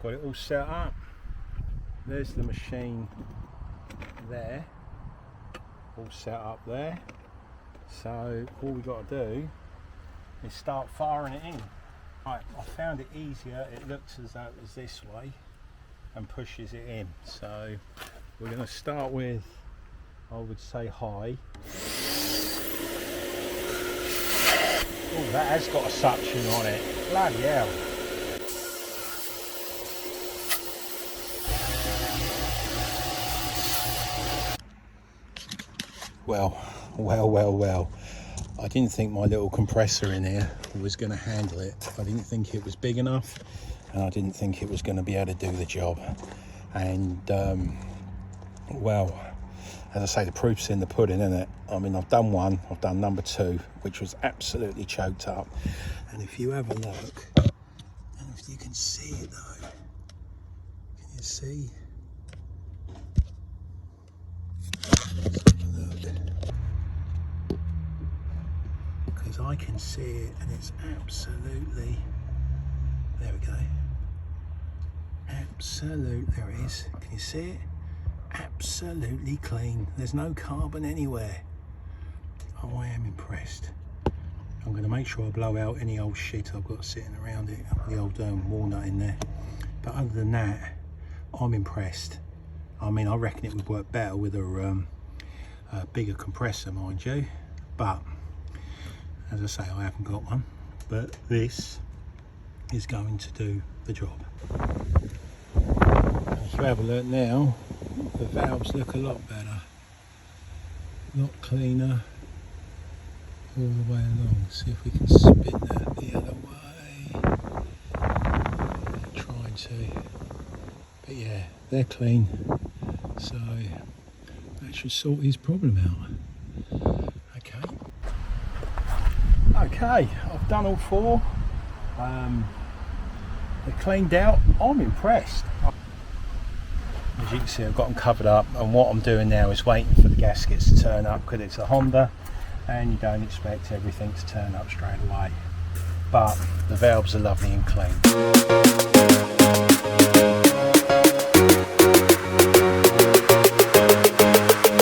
got it all set up. There's the machine there, all set up there. So all we got to do is start firing it in. Right, I found it easier. It looks as though it was this way and pushes it in. So we're going to start with, I would say, high. Oh, that has got a suction on it. Bloody hell. Well. I didn't think my little compressor in here was going to handle it. I didn't think it was big enough, and I didn't think it was going to be able to do the job. And well, as I say, the proof's in the pudding, isn't it? I mean, I've done one, I've done number 2, which was absolutely choked up. And if you have a look, and if you can see it though, can you see? Let's have a look. Because I can see it, and it's absolutely, there we go. Absolute, there it is. Can you see it? Absolutely clean. There's no carbon anywhere. Oh, I am impressed. I'm going to make sure I blow out any old shit I've got sitting around it, the old walnut in there. But other than that, I'm impressed. I mean, I reckon it would work better with a bigger compressor, mind you. But as I say, I haven't got one. But this is going to do the job. If you have a look now, the valves look a lot better, a lot cleaner all the way along. See if we can spin that the other way. Trying to, but yeah, they're clean, so that should sort his problem out. Okay, I've done all 4. They're cleaned out. I'm impressed. As you can see, I've got them covered up, and what I'm doing now is waiting for the gaskets to turn up, because it's a Honda and you don't expect everything to turn up straight away. But the valves are lovely and clean.